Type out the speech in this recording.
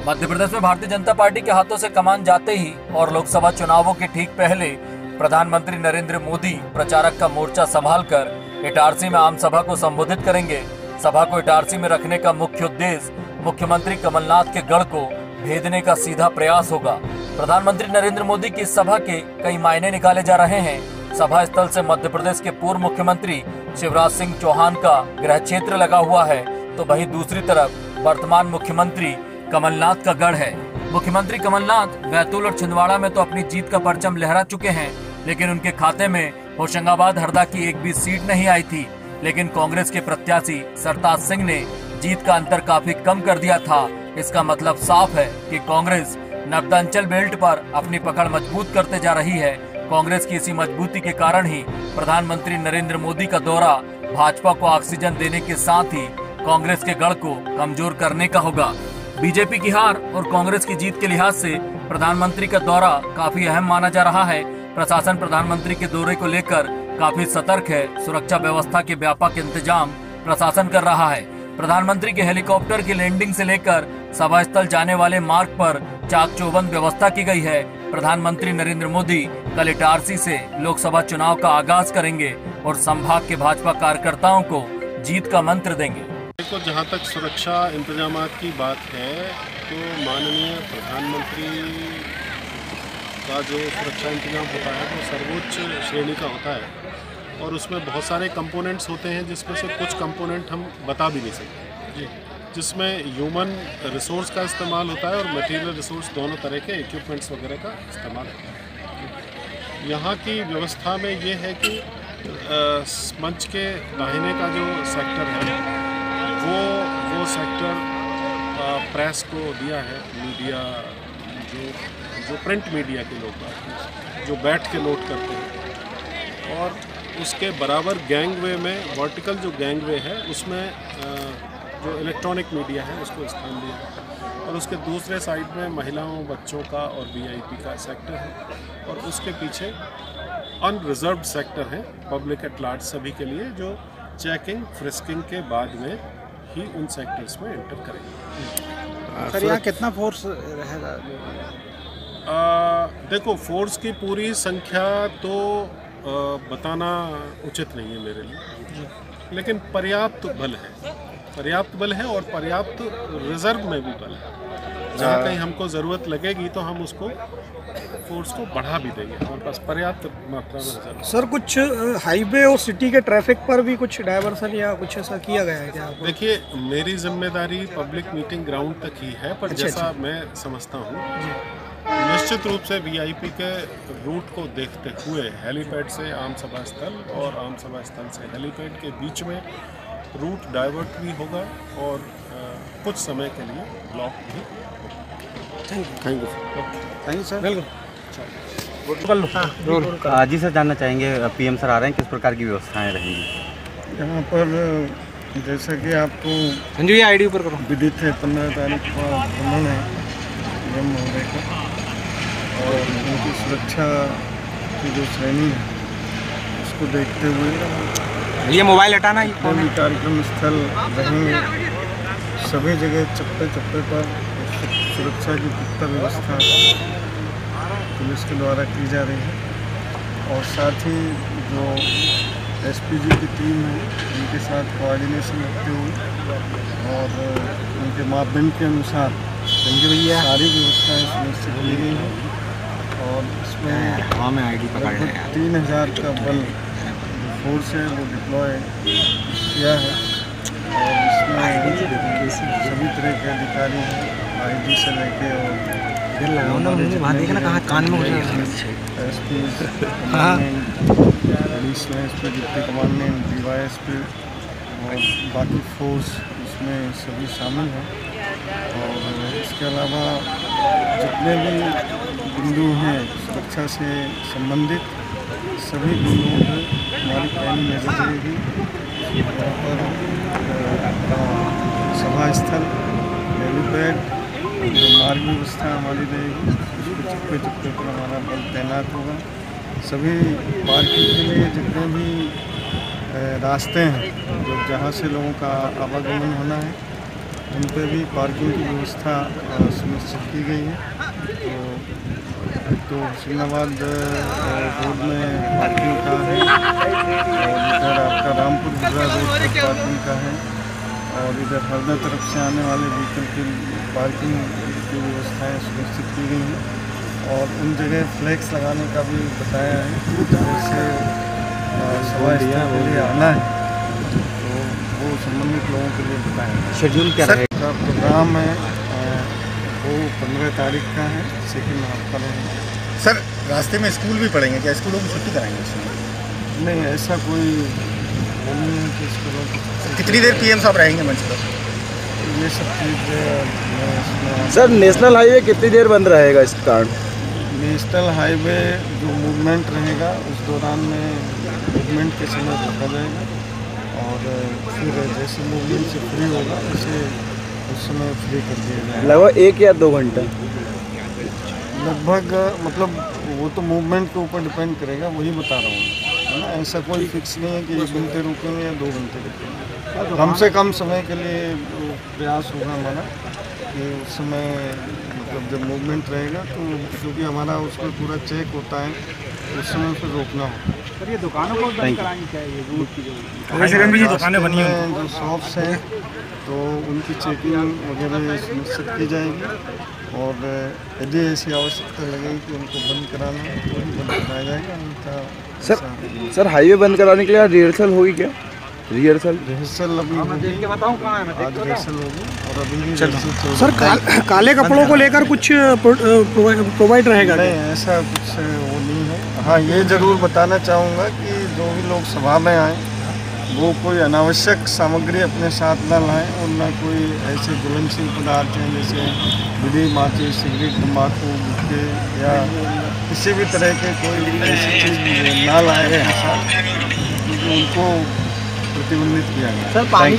मध्य प्रदेश में भारतीय जनता पार्टी के हाथों से कमान जाते ही और लोकसभा चुनावों के ठीक पहले प्रधानमंत्री नरेंद्र मोदी प्रचारक का मोर्चा संभालकर इटारसी में आम सभा को संबोधित करेंगे। सभा को इटारसी में रखने का मुख्य उद्देश्य मुख्यमंत्री कमलनाथ के गढ़ को भेदने का सीधा प्रयास होगा। प्रधानमंत्री नरेंद्र मोदी की इस सभा के कई मायने निकाले जा रहे हैं। सभा स्थल से मध्य प्रदेश के पूर्व मुख्यमंत्री शिवराज सिंह चौहान का गृह क्षेत्र लगा हुआ है, तो वहीं दूसरी तरफ वर्तमान मुख्यमंत्री कमलनाथ का गढ़ है। मुख्यमंत्री कमलनाथ बैतूल और छिंदवाड़ा में तो अपनी जीत का परचम लहरा चुके हैं, लेकिन उनके खाते में होशंगाबाद हरदा की एक भी सीट नहीं आई थी। लेकिन कांग्रेस के प्रत्याशी सरताज सिंह ने जीत का अंतर काफी कम कर दिया था। इसका मतलब साफ है कि कांग्रेस नर्मदांचल बेल्ट पर अपनी पकड़ मजबूत करते जा रही है। कांग्रेस की इसी मजबूती के कारण ही प्रधानमंत्री नरेंद्र मोदी का दौरा भाजपा को ऑक्सीजन देने के साथ ही कांग्रेस के गढ़ को कमजोर करने का होगा। बीजेपी की हार और कांग्रेस की जीत के लिहाज से प्रधानमंत्री का दौरा काफी अहम माना जा रहा है। प्रशासन प्रधानमंत्री के दौरे को लेकर काफी सतर्क है। सुरक्षा व्यवस्था के व्यापक इंतजाम प्रशासन कर रहा है। प्रधानमंत्री के हेलीकॉप्टर की लैंडिंग से लेकर सभा स्थल जाने वाले मार्ग पर चाक चौबंद व्यवस्था की गई है। प्रधानमंत्री नरेंद्र मोदी कल इटारसी से लोकसभा चुनाव का आगाज करेंगे और संभाग के भाजपा कार्यकर्ताओं को जीत का मंत्र देंगे। देखो, जहाँ तक सुरक्षा इंतजामात की बात है तो माननीय प्रधानमंत्री का जो सुरक्षा इंतजाम होता है वो सर्वोच्च श्रेणी का होता है और उसमें बहुत सारे कंपोनेंट्स होते हैं, जिसमें से कुछ कंपोनेंट हम बता भी नहीं सकते, जिसमें ह्यूमन रिसोर्स का इस्तेमाल होता है और मटेरियल रिसोर्स, दोनों तरह के इक्विपमेंट्स वगैरह का इस्तेमाल होता है। यहाँ की व्यवस्था में ये है कि मंच के दाहिने का जो सेक्टर है वो सेक्टर प्रेस को दिया है। मीडिया जो प्रिंट मीडिया के लोग जो बैठ के नोट करते हैं, और उसके बराबर गैंगवे में वर्टिकल जो गैंगवे है उसमें जो इलेक्ट्रॉनिक मीडिया है उसको स्थान दिया है। और उसके दूसरे साइड में महिलाओं, बच्चों का और वीआईपी का सेक्टर है, और उसके पीछे अनरिजर्व्ड सेक्टर है पब्लिक एट लार्ज सभी के लिए, जो चेकिंग फ्रिस्किंग के बाद में ही उन सेक्टर्स में एंटर करेंगे। सर, यहाँ कितना फोर्स रहेगा? देखो, फोर्स की पूरी संख्या तो बताना उचित नहीं है मेरे लिए, लेकिन पर्याप्त बल है और पर्याप्त रिजर्व में भी बल है। जहाँ कहीं हमको ज़रूरत लगेगी तो हम उसको फोर्स को बढ़ा भी देंगे। हमारे पास पर्याप्त मात्रा में रिजर्व। सर, कुछ हाईवे और सिटी के ट्रैफिक पर भी कुछ डायवर्सन या कुछ ऐसा किया गया है क्या? देखिए, मेरी जिम्मेदारी पब्लिक मीटिंग ग्राउंड तक ही है, पर जैसा मैं समझता हूँ निश्चित रूप से वीआईपी के रूट को देखते हुए हेलीपैड से आम सभा स्थल और आम सभा स्थल से हेलीपैड के बीच में रूट डाइवर्ट भी होगा और कुछ समय के लिए ब्लॉक भी होगा। Thank you sir. बिल्कुल। जी सर, जानना चाहेंगे पीएम सर आ रहे हैं, किस प्रकार की व्यवस्थाएं रहेंगी यहाँ पर? जैसा कि आपको संजू, ये आईडी ऊपर करो। विदित है 15 तारीख को उन्होंने नियम महोदय को और उनकी सुरक्षा की जो श्रेणी है उसको देखते हुए ये मोबाइल हटाना ही सभी कार्यक्रम स्थल रहेंगे। सभी जगह चप्पे पर सुरक्षा की पुख्ता व्यवस्था पुलिस के द्वारा की जा रही है, और साथ ही जो एसपीजी की टीम है उनके साथ कोऑर्डिनेशन रखते हुए और उनके मापदंड के अनुसार सारी व्यवस्थाएं सुनिश्चित की गई हैं। और इसमें आईडी पकड़ 3000 का बल फोर्स है वो डिप्लॉय किया है, और इसमें सभी तरह के अधिकारी हैं, आईजी से लेके और देखना कहाँ कान में SP additional SP, deputy commandant, DYSP और बाकी फोर्स इसमें सभी शामिल हैं। और इसके अलावा जितने भी बिंदु हैं सुरक्षा से संबंधित, सभी बिंदुओं पर हमारी प्लानिंग नजर रहेगी। यहाँ पर सभा स्थल, हेलीपैड, जो मार्ग व्यवस्था हमारी रहेगी, उसके चप्पे पर हमारा बल तैनात होगा। सभी पार्किंग के लिए जितने भी रास्ते हैं जो जहाँ से लोगों का आवागमन होना है उन पर भी पार्किंग की व्यवस्था सुनिश्चित की गई है। तो हुसैनाबाद रोड में पार्किंग का है, और इधर आपका रामपुर गुजरा रोड पर पार्किंग का है, और इधर हरदा तरफ से आने वाले व्हीकल की पार्किंग की व्यवस्थाएं सुनिश्चित की गई हैं। और उन जगह फ्लैक्स लगाने का भी बताया है, जैसे सभा स्थल के लिए आना है तो वो संबंधित लोगों के लिए बताया है। शेड्यूल क्या रहेगा? प्रोग्राम है वो 15 तारीख का है, सेकेंड हाफ का रहेगा। सर रास्ते में स्कूल भी पढ़ेंगे क्या? स्कूलों की छुट्टी कराएंगे इसमें? नहीं, ऐसा कोई वो नहीं है कि स्कूलों की। कितनी देर पीएम साहब रहेंगे मंच पर? ये सब चीज़ सर नेशनल हाईवे कितनी देर बंद रहेगा इस कारण? नेशनल हाईवे जो मूवमेंट रहेगा उस दौरान में मूवमेंट के समय रोका जाएगा, और फिर जैसे मूवमेंट से फ्री होगा उसे उस समय फ्री कर दिया जाएगा। लगभग 1 या 2 घंटा लगभग, मतलब वो तो मूवमेंट के ऊपर डिपेंड करेगा, वही बता रहा हूँ, है ना। ऐसा कोई फिक्स नहीं है कि 1 घंटे रुकेंगे या 2 घंटे रुकेंगे। कम से कम समय के लिए प्रयास होगा हमारा कि उस समय, मतलब जब मूवमेंट रहेगा तो क्योंकि हमारा उसमें पूरा चेक होता है, उस समय फिर रोकना होगा। सर ये दुकानों को बंद करानी चाहिए, रूट की जी दुकानें बनी हैं जो शॉप्स हैं तो उनकी चेकिंग वगैरह सुनिश्चित की जाएगी, और यदि ऐसी आवश्यकता लगेगी कि उनको बंद कराना है तो ही बंद कराया जाएगा उनका। सर हाईवे बंद कराने के लिए रिहर्सल होगी क्या? रिहर्सल अभी होगी, आज रिहर्सल होगी, और अभी भी रिहर्सल चल सर रहा है। काले कपड़ों को लेकर कुछ प्रोवाइड रहेगा? नहीं, ऐसा कुछ वो नहीं है। हाँ, ये ज़रूर बताना चाहूँगा कि जो भी लोग सभा में आए वो कोई अनावश्यक सामग्री अपने साथ न लाएं, और न कोई ऐसे ज्वलनशील पदार्थ हैं जैसे बीड़ी, माचिस, सिगरेट, तम्बाकू, गुटखे या किसी भी तरह के कोई ऐसी चीज़ ना लाए हैं साथ, क्योंकि उनको प्रतिबंधित किया गया। सर पानी